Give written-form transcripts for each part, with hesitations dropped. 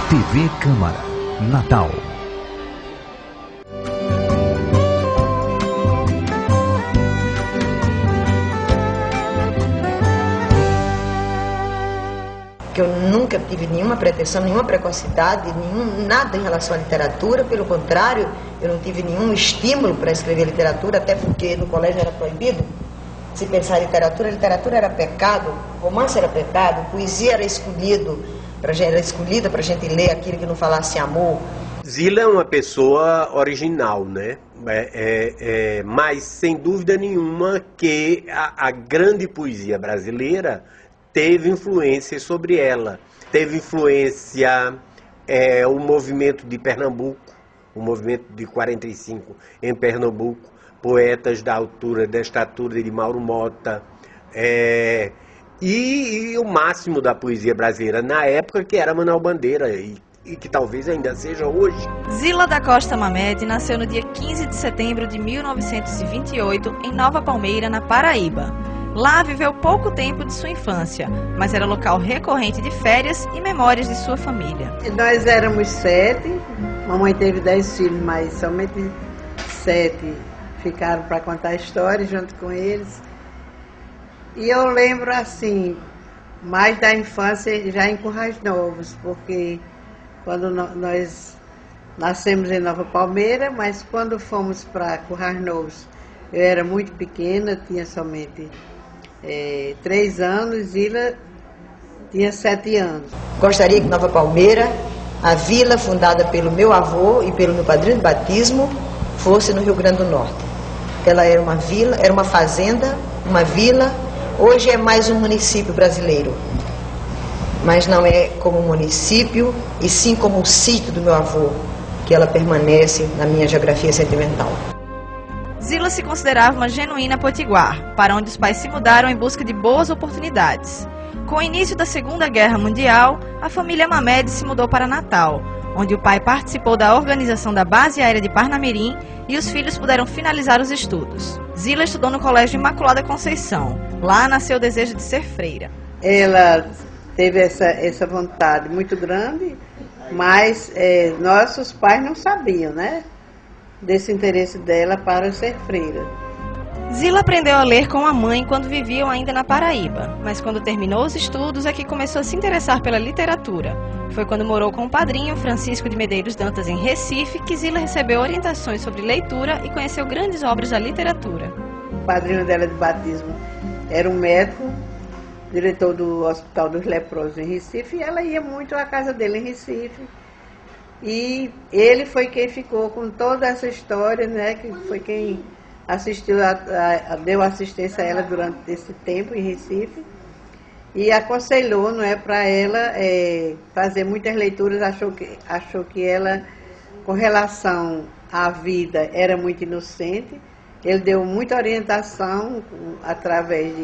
TV Câmara, Natal. Que eu nunca tive nenhuma pretensão, nenhuma precocidade, nada em relação à literatura, pelo contrário, eu não tive nenhum estímulo para escrever literatura, até porque no colégio era proibido se pensar em literatura, literatura era pecado, romance era pecado, poesia era escolhida para a gente ler aquilo que não falasse amor. Zila é uma pessoa original, né? Mas sem dúvida nenhuma que a grande poesia brasileira teve influência sobre ela. Teve influência o movimento de Pernambuco, o movimento de 45 em Pernambuco, poetas da estatura de Mauro Mota, e o máximo da poesia brasileira na época, que era Manuel Bandeira, e que talvez ainda seja hoje. Zila da Costa Mamed nasceu no dia 15 de setembro de 1928 em Nova Palmeira, na Paraíba. Lá viveu pouco tempo de sua infância, mas era local recorrente de férias e memórias de sua família. Nós éramos 7, mamãe teve 10 filhos, mas somente 7 ficaram para contar a história junto com eles. E eu lembro assim, mais da infância já em Currais Novos, porque quando nós nascemos em Nova Palmeira, mas quando fomos para Currais Novos, eu era muito pequena, tinha somente 3 anos, Zila tinha 7 anos. Gostaria que Nova Palmeira, a vila fundada pelo meu avô e pelo meu padrinho de batismo, fosse no Rio Grande do Norte. Ela era uma vila, era uma fazenda, uma vila, hoje é mais um município brasileiro. Mas não é como município, e sim como o sítio do meu avô, que ela permanece na minha geografia sentimental. Zila se considerava uma genuína potiguar, para onde os pais se mudaram em busca de boas oportunidades. Com o início da Segunda Guerra Mundial, a família Mamed se mudou para Natal, onde o pai participou da organização da Base Aérea de Parnamirim e os filhos puderam finalizar os estudos. Zila estudou no Colégio Imaculada Conceição. Lá nasceu o desejo de ser freira. Ela teve essa vontade muito grande, mas nossos pais não sabiam, né, desse interesse dela para ser freira. Zila aprendeu a ler com a mãe quando viviam ainda na Paraíba, mas quando terminou os estudos é que começou a se interessar pela literatura. Foi quando morou com o padrinho Francisco de Medeiros Dantas em Recife que Zila recebeu orientações sobre leitura e conheceu grandes obras da literatura. O padrinho dela de batismo era um médico, diretor do Hospital dos Leprosos em Recife, e ela ia muito à casa dele em Recife. E ele foi quem ficou com toda essa história, né, que foi quem assistiu, deu assistência a ela durante esse tempo em Recife, e aconselhou, não é, para ela fazer muitas leituras. Achou que ela, com relação à vida, era muito inocente. Ele deu muita orientação através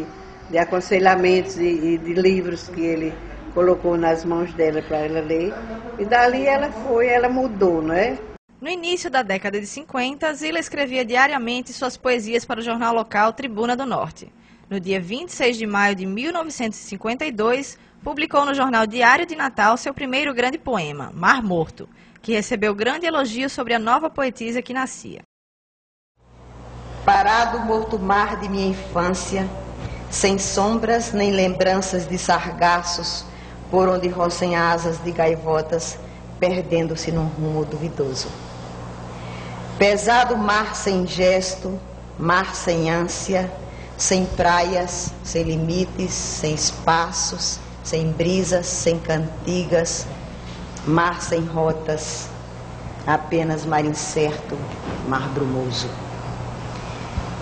de aconselhamentos e de livros que ele colocou nas mãos dela para ela ler, e dali ela mudou, não é? No início da década de 50, Zila escrevia diariamente suas poesias para o jornal local Tribuna do Norte. No dia 26 de maio de 1952, publicou no jornal Diário de Natal seu primeiro grande poema, Mar Morto, que recebeu grande elogio sobre a nova poetisa que nascia. Parado o morto mar de minha infância, sem sombras nem lembranças de sargaços, por onde roçam asas de gaivotas, perdendo-se num rumo duvidoso. Pesado mar sem gesto, mar sem ânsia, sem praias, sem limites, sem espaços, sem brisas, sem cantigas, mar sem rotas, apenas mar incerto, mar brumoso.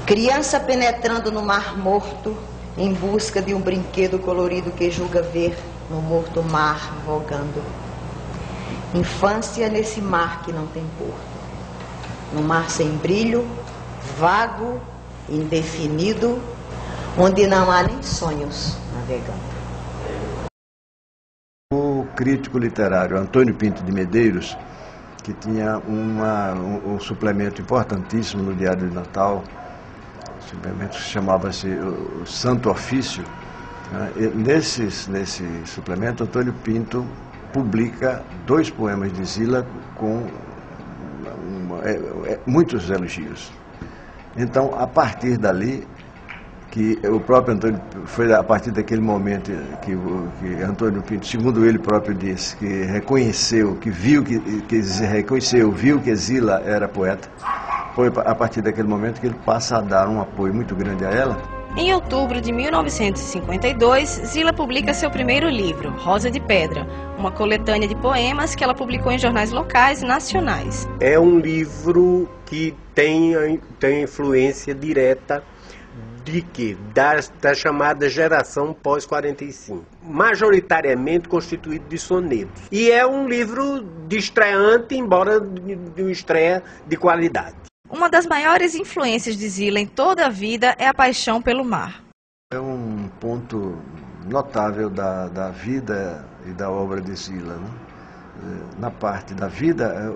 Criança penetrando no mar morto, em busca de um brinquedo colorido que julga ver no morto mar vogando. Infância nesse mar que não tem porto, no mar sem brilho, vago, indefinido, onde não há nem sonhos navegando. O crítico literário Antônio Pinto de Medeiros, que tinha um suplemento importantíssimo no Diário de Natal, suplemento que chamava-se o Santo Ofício, né? Nesse suplemento, Antônio Pinto publica 2 poemas de Zila com muitos elogios. Então, a partir dali, que o próprio Antônio, foi a partir daquele momento que Antônio Pinto, segundo ele próprio disse, que reconheceu, viu que Zila era poeta, foi a partir daquele momento que ele passa a dar um apoio muito grande a ela. Em outubro de 1952, Zila publica seu primeiro livro, Rosa de Pedra, uma coletânea de poemas que ela publicou em jornais locais e nacionais. É um livro que tem influência direta de quê? Da chamada geração pós-45, majoritariamente constituído de sonetos. E é um livro de estreante, embora de uma estreia de qualidade. Uma das maiores influências de Zila em toda a vida é a paixão pelo mar. É um ponto notável da vida e da obra de Zila, né? Na parte da vida,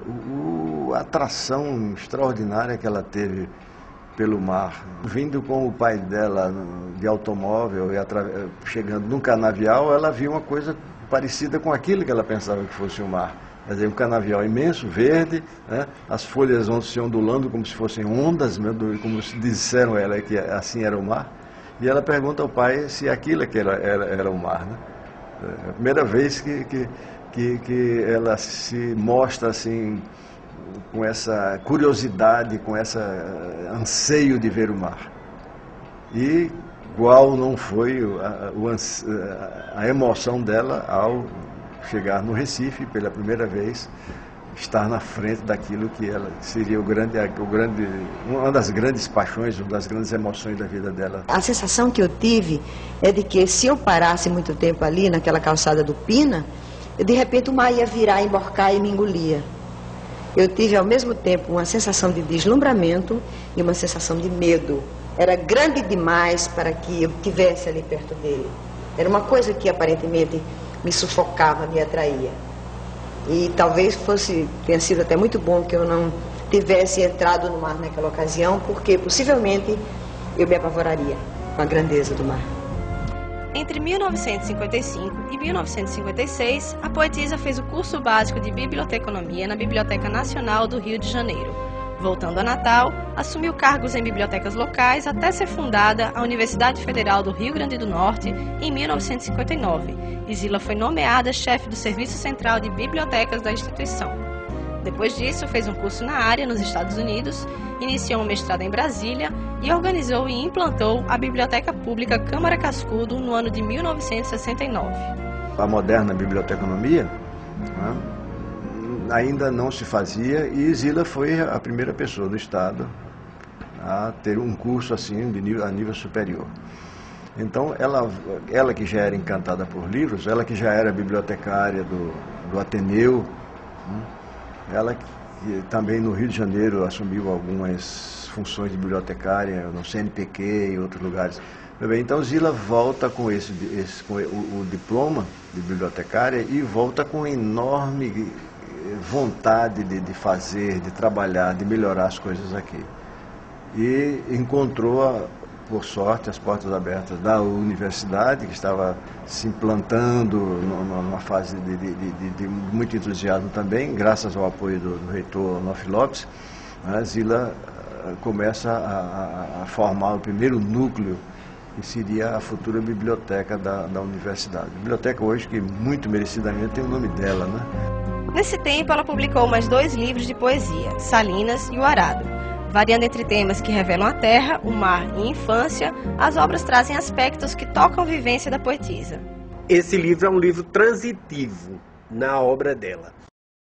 a atração extraordinária que ela teve pelo mar, vindo com o pai dela de automóvel e chegando num canavial, ela viu uma coisa parecida com aquilo que ela pensava que fosse o mar. Quer dizer, um canavial imenso, verde, né? As folhas vão se ondulando como se fossem ondas, como se disseram ela que assim era o mar. E ela pergunta ao pai se aquilo que era o mar, né? É a primeira vez que ela se mostra assim, com essa curiosidade, com esse anseio de ver o mar. E igual não foi a emoção dela ao chegar no Recife pela primeira vez, estar na frente daquilo que ela seria uma das grandes paixões, uma das grandes emoções da vida dela. A sensação que eu tive é de que se eu parasse muito tempo ali naquela calçada do Pina, de repente o mar ia virar, emborcar e me engolia. Eu tive ao mesmo tempo uma sensação de deslumbramento e uma sensação de medo. Era grande demais para que eu estivesse ali perto dele. Era uma coisa que aparentemente me sufocava, me atraía. E talvez tenha sido até muito bom que eu não tivesse entrado no mar naquela ocasião, porque possivelmente eu me apavoraria com a grandeza do mar. Entre 1955 e 1956, a poetisa fez o curso básico de biblioteconomia na Biblioteca Nacional do Rio de Janeiro. Voltando a Natal, assumiu cargos em bibliotecas locais até ser fundada a Universidade Federal do Rio Grande do Norte em 1959, e Zila foi nomeada chefe do Serviço Central de Bibliotecas da instituição. Depois disso, fez um curso na área nos Estados Unidos, iniciou um mestrado em Brasília e organizou e implantou a Biblioteca Pública Câmara Cascudo no ano de 1969. A moderna biblioteconomia, né, ainda não se fazia, e Zila foi a primeira pessoa do Estado a ter um curso assim a nível superior. Então, ela que já era encantada por livros, ela que já era bibliotecária do Ateneu, ela que também no Rio de Janeiro assumiu algumas funções de bibliotecária, no CNPq e outros lugares. Então, Zila volta com o diploma de bibliotecária e volta com enorme vontade de fazer, de trabalhar, de melhorar as coisas aqui. E encontrou, por sorte, as portas abertas da universidade, que estava se implantando numa fase de muito entusiasmo também, graças ao apoio do reitor Onofre Lopes. Zila começa a formar o primeiro núcleo, que seria a futura biblioteca da universidade. A biblioteca hoje, que muito merecidamente tem o nome dela, né? Nesse tempo, ela publicou mais 2 livros de poesia, Salinas e O Arado. Variando entre temas que revelam a terra, o mar e a infância, as obras trazem aspectos que tocam a vivência da poetisa. Esse livro é um livro transitivo na obra dela.